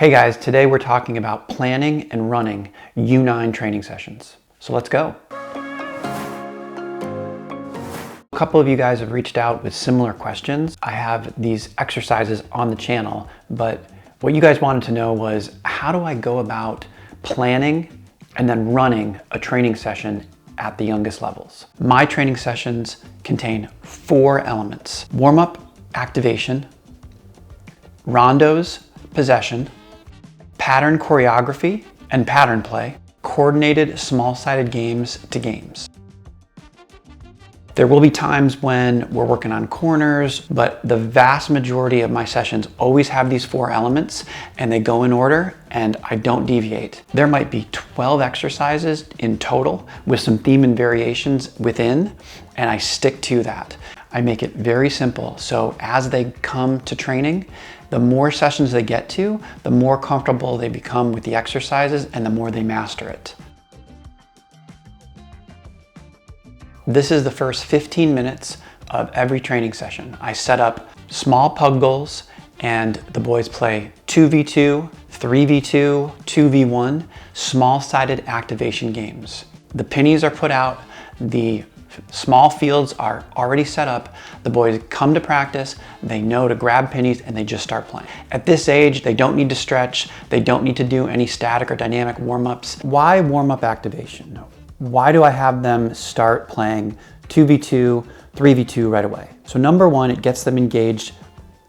Hey guys, today we're talking about planning and running U9 training sessions. So let's go. A couple of you guys have reached out with similar questions. I have these exercises on the channel, but what you guys wanted to know was, how do I go about planning and then running a training session at the youngest levels? My training sessions contain 4 elements: warm-up, activation, rondos, possession, pattern choreography and pattern play, coordinated small-sided games to games. There will be times when we're working on corners, but the vast majority of my sessions always have these 4 elements and they go in order and I don't deviate. There might be 12 exercises in total with some theme and variations within, and I stick to that. I make it very simple, so as they come to training, the more sessions they get to, the more comfortable they become with the exercises and the more they master it. This is the first 15 minutes of every training session. I set up small pug goals and the boys play 2v2, 3v2, 2v1, small-sided activation games. The pennies are put out, the small fields are already set up. The boys come to practice, they know to grab pennies, and they just start playing. At this age, they don't need to stretch, they don't need to do any static or dynamic warm-ups. Why warm-up activation? Why do I have them start playing 2v2, 3v2 right away? So number one, it gets them engaged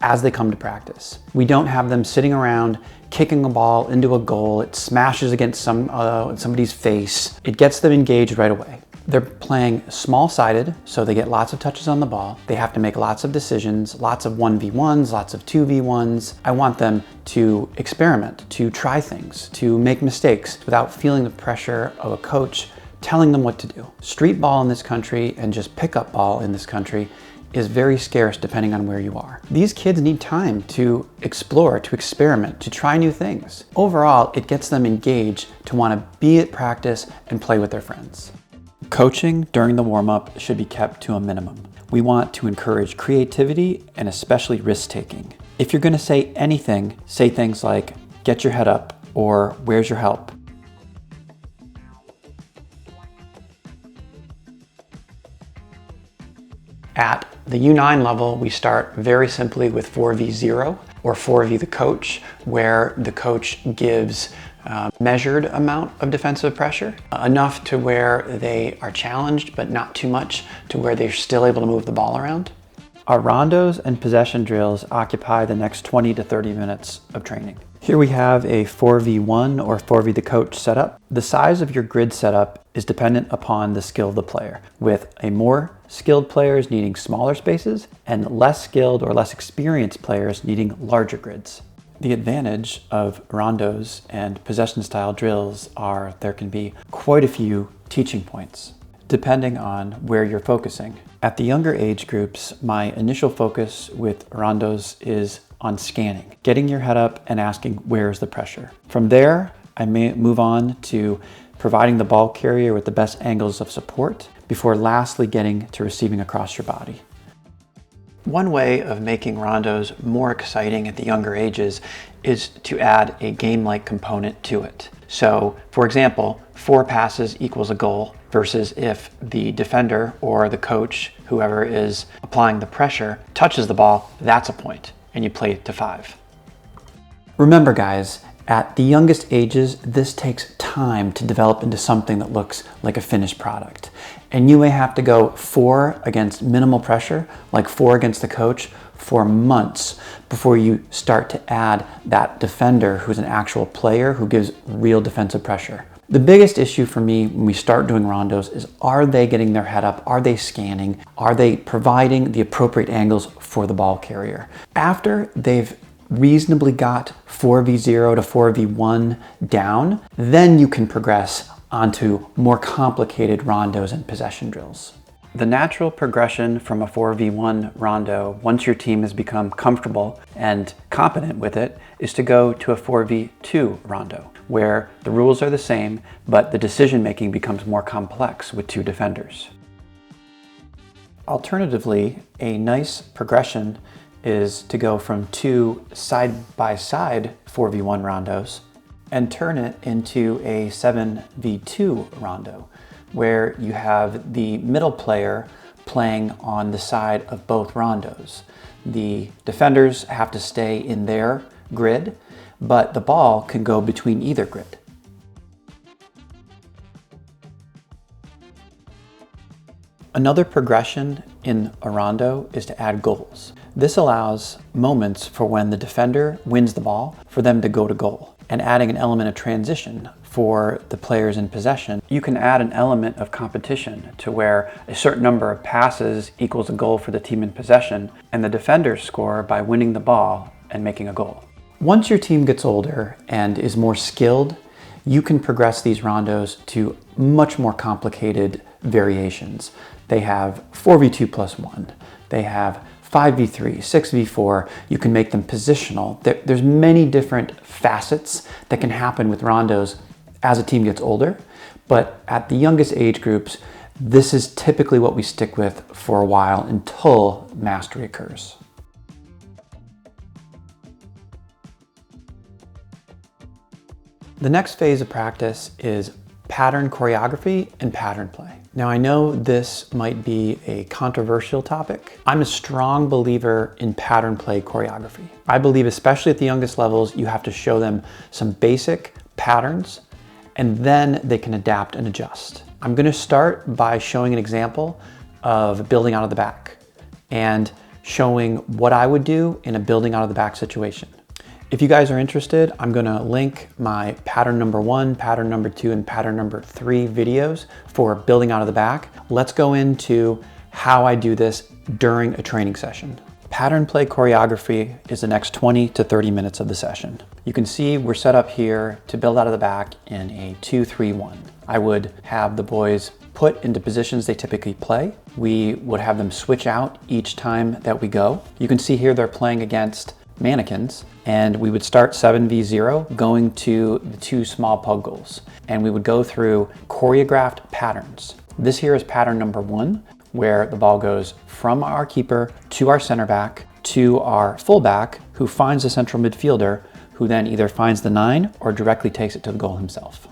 as they come to practice. We don't have them sitting around kicking a ball into a goal, it smashes against somebody's face. It gets them engaged right away. They're playing small-sided, so they get lots of touches on the ball. They have to make lots of decisions, lots of 1v1s, lots of 2v1s. I want them to experiment, to try things, to make mistakes without feeling the pressure of a coach telling them what to do. Street ball in this country and just pickup ball in this country is very scarce depending on where you are. These kids need time to explore, to experiment, to try new things. Overall, it gets them engaged to want to be at practice and play with their friends. Coaching during the warm-up should be kept to a minimum. We want to encourage creativity and especially risk-taking. If you're going to say anything, say things like, "Get your head up," or "Where's your help?" At the U9 level, we start very simply with 4v0 or 4v the coach, where the coach gives measured amount of defensive pressure, enough to where they are challenged, but not too much to where they're still able to move the ball around. Our rondos and possession drills occupy the next 20 to 30 minutes of training. Here we have a 4v1 or 4v the coach setup. The size of your grid setup is dependent upon the skill of the player, with a more skilled players needing smaller spaces and less skilled or less experienced players needing larger grids. The advantage of rondos and possession style drills are there can be quite a few teaching points, depending on where you're focusing. At the younger age groups, my initial focus with rondos is on scanning, getting your head up and asking, where's the pressure? From there, I may move on to providing the ball carrier with the best angles of support before lastly getting to receiving across your body. One way of making rondos more exciting at the younger ages is to add a game-like component to it. So, for example, 4 passes equals a goal, versus if the defender or the coach, whoever is applying the pressure, touches the ball, that's a point, and you play it to 5. Remember guys, at the youngest ages, this takes time to develop into something that looks like a finished product. And you may have to go 4 against minimal pressure, like 4 against the coach, for months before you start to add that defender who's an actual player who gives real defensive pressure. The biggest issue for me when we start doing rondos is, are they getting their head up? Are they scanning? Are they providing the appropriate angles for the ball carrier? After they've reasonably got 4v0 to 4v1 down, then you can progress onto more complicated rondos and possession drills. The natural progression from a 4v1 rondo, once your team has become comfortable and competent with it, is to go to a 4v2 rondo, where the rules are the same, but the decision-making becomes more complex with 2 defenders. Alternatively, a nice progression is to go from 2 side-by-side 4v1 rondos and turn it into a 7v2 rondo, where you have the middle player playing on the side of both rondos. The defenders have to stay in their grid, but the ball can go between either grid. Another progression in a rondo is to add goals. This allows moments for when the defender wins the ball for them to go to goal. And adding an element of transition for the players in possession, you can add an element of competition to where a certain number of passes equals a goal for the team in possession, and the defenders score by winning the ball and making a goal. Once your team gets older and is more skilled, you can progress these rondos to much more complicated variations. They have 4v2+1, they have 5v3, 6v4, you can make them positional. There's many different facets that can happen with rondos as a team gets older, but at the youngest age groups, this is typically what we stick with for a while until mastery occurs. The next phase of practice is pattern choreography and pattern play. Now, I know this might be a controversial topic. I'm a strong believer in pattern play choreography. I believe, especially at the youngest levels, you have to show them some basic patterns and then they can adapt and adjust. I'm going to start by showing an example of building out of the back and showing what I would do in a building out of the back situation. If you guys are interested, I'm gonna link my pattern number 1, pattern number 2, and pattern number 3 videos for building out of the back. Let's go into how I do this during a training session. Pattern play choreography is the next 20 to 30 minutes of the session. You can see we're set up here to build out of the back in a 2-3-1. I would have the boys put into positions they typically play. We would have them switch out each time that we go. You can see here they're playing against mannequins, and we would start 7v0 going to the 2 small pug goals, and we would go through choreographed patterns. This here is pattern number 1, where the ball goes from our keeper to our center back to our fullback, who finds the central midfielder, who then either finds the 9 or directly takes it to the goal himself.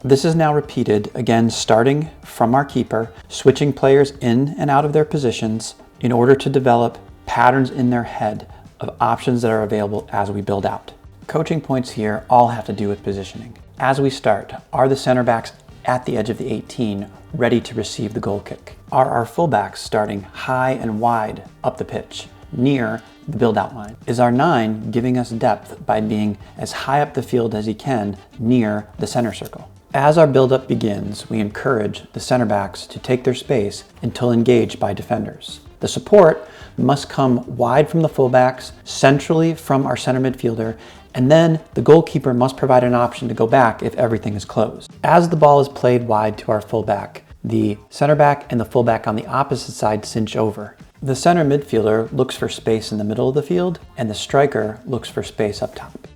This is now repeated, again starting from our keeper, switching players in and out of their positions in order to develop patterns in their head of options that are available as we build out. Coaching points here all have to do with positioning. As we start, are the center backs at the edge of the 18 ready to receive the goal kick? Are our fullbacks starting high and wide up the pitch, near the build out line? Is our 9 giving us depth by being as high up the field as he can near the center circle? As our build-up begins, we encourage the center backs to take their space until engaged by defenders. The support must come wide from the fullbacks, centrally from our center midfielder, and then the goalkeeper must provide an option to go back if everything is closed. As the ball is played wide to our fullback, the center back and the fullback on the opposite side cinch over. The center midfielder looks for space in the middle of the field, and the striker looks for space up top.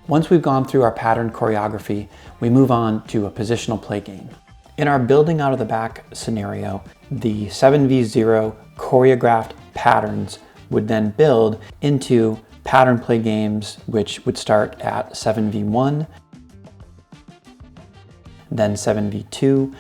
Once we've gone through our pattern choreography, we move on to a positional play game. In our building out of the back scenario, the 7v0 choreographed patterns would then build into pattern play games, which would start at 7v1, then 7v2,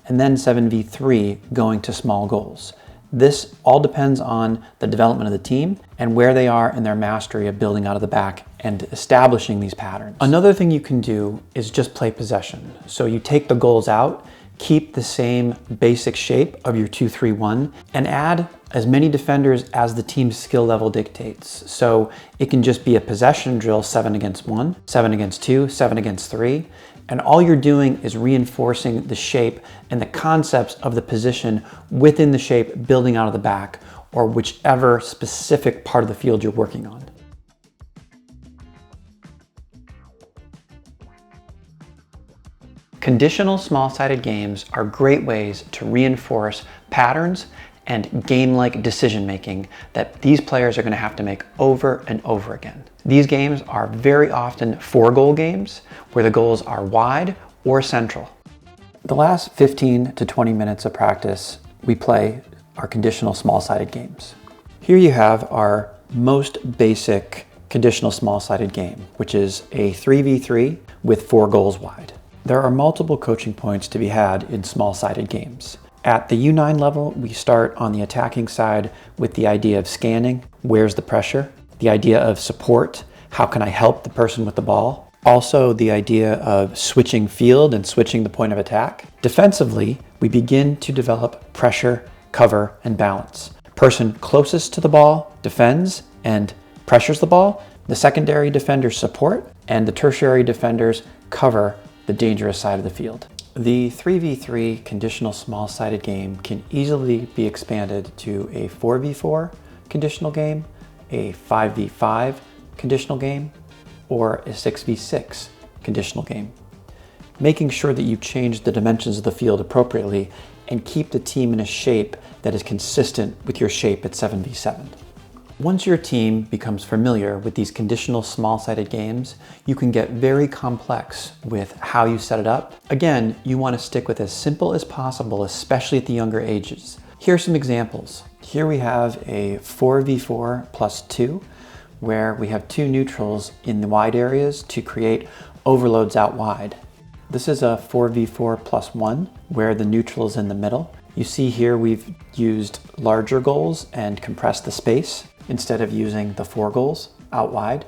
and then 7v3 going to small goals. This all depends on the development of the team and where they are in their mastery of building out of the back and establishing these patterns. Another thing you can do is just play possession. So you take the goals out, keep the same basic shape of your 2-3-1, and add as many defenders as the team's skill level dictates. So it can just be a possession drill, 7 against 1, 7 against 2, 7 against 3, and all you're doing is reinforcing the shape and the concepts of the position within the shape, building out of the back, or whichever specific part of the field you're working on. Conditional small-sided games are great ways to reinforce patterns and game-like decision-making that these players are going to have to make over and over again. These games are very often 4-goal games where the goals are wide or central. The last 15 to 20 minutes of practice, we play our conditional small-sided games. Here you have our most basic conditional small-sided game, which is a 3v3 with 4 goals wide. There are multiple coaching points to be had in small-sided games. At the U9 level, we start on the attacking side with the idea of scanning, where's the pressure, the idea of support, how can I help the person with the ball, also the idea of switching field and switching the point of attack. Defensively, we begin to develop pressure, cover, and balance. Person closest to the ball defends and pressures the ball, the secondary defenders support, and the tertiary defenders cover the dangerous side of the field. The 3v3 conditional small-sided game can easily be expanded to a 4v4 conditional game, a 5v5 conditional game, or a 6v6 conditional game, making sure that you change the dimensions of the field appropriately and keep the team in a shape that is consistent with your shape at 7v7. Once your team becomes familiar with these conditional small-sided games, you can get very complex with how you set it up. Again, you want to stick with as simple as possible, especially at the younger ages. Here are some examples. Here we have a 4v4 plus 2, where we have 2 neutrals in the wide areas to create overloads out wide. This is a 4v4 plus 1, where the neutral is in the middle. You see here we've used larger goals and compressed the space instead of using the 4 goals out wide.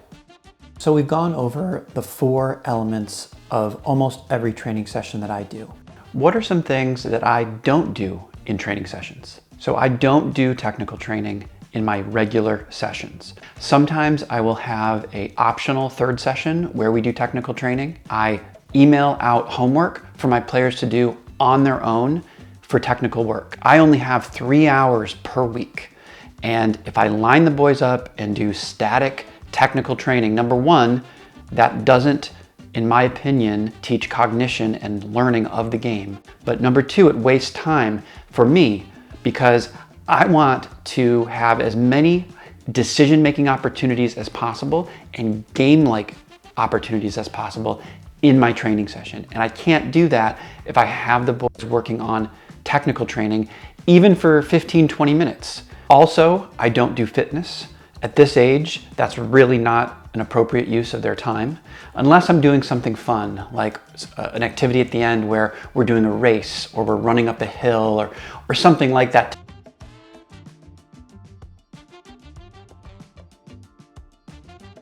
So we've gone over the 4 elements of almost every training session that I do. What are some things that I don't do in training sessions? So I don't do technical training in my regular sessions. Sometimes I will have an optional 3rd session where we do technical training. I email out homework for my players to do on their own for technical work. I only have 3 hours per week. And if I line the boys up and do static technical training, number 1, that doesn't, in my opinion, teach cognition and learning of the game. But number 2, it wastes time for me because I want to have as many decision-making opportunities as possible and game-like opportunities as possible in my training session. And I can't do that if I have the boys working on technical training, even for 15, 20 minutes. Also, I don't do fitness. At this age, that's really not an appropriate use of their time, unless I'm doing something fun, like an activity at the end where we're doing a race or we're running up a hill or something like that.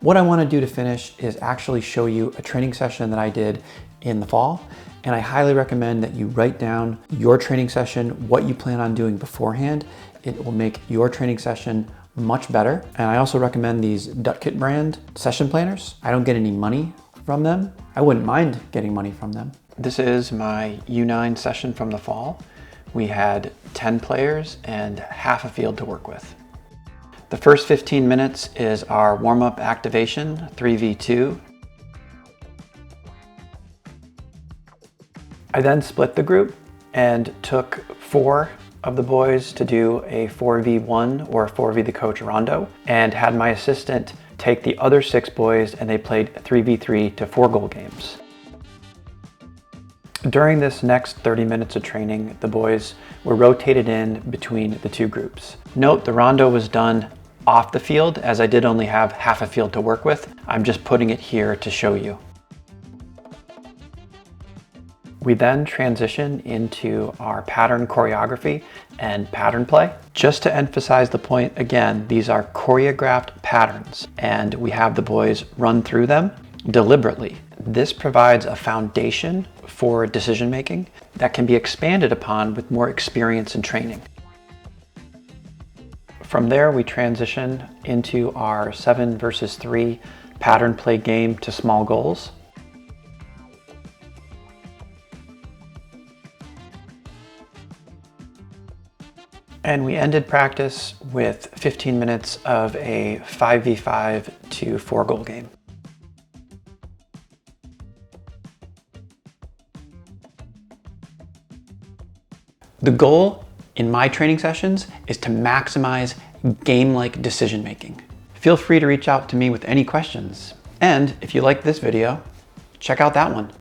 What I want to do to finish is actually show you a training session that I did in the fall. And I highly recommend that you write down your training session, what you plan on doing beforehand. It will make your training session much better. And I also recommend these Duktig brand session planners. I don't get any money from them. I wouldn't mind getting money from them. This is my U9 session from the fall. We had 10 players and half a field to work with. The first 15 minutes is our warm-up activation, 3v2. I then split the group and took 4 of the boys to do a 4v1 or 4v the coach rondo, and had my assistant take the other 6 boys and they played 3v3 to 4 goal games. During this next 30 minutes of training, the boys were rotated in between the 2 groups. Note the rondo was done off the field, as I did only have half a field to work with. I'm just putting it here to show you. We then transition into our pattern choreography and pattern play. Just to emphasize the point again, these are choreographed patterns and we have the boys run through them deliberately. This provides a foundation for decision making that can be expanded upon with more experience and training. From there, we transition into our 7 versus 3 pattern play game to small goals. And we ended practice with 15 minutes of a 5v5 to 4 goal game. The goal in my training sessions is to maximize game-like decision making. Feel free to reach out to me with any questions. And if you like this video, check out that one.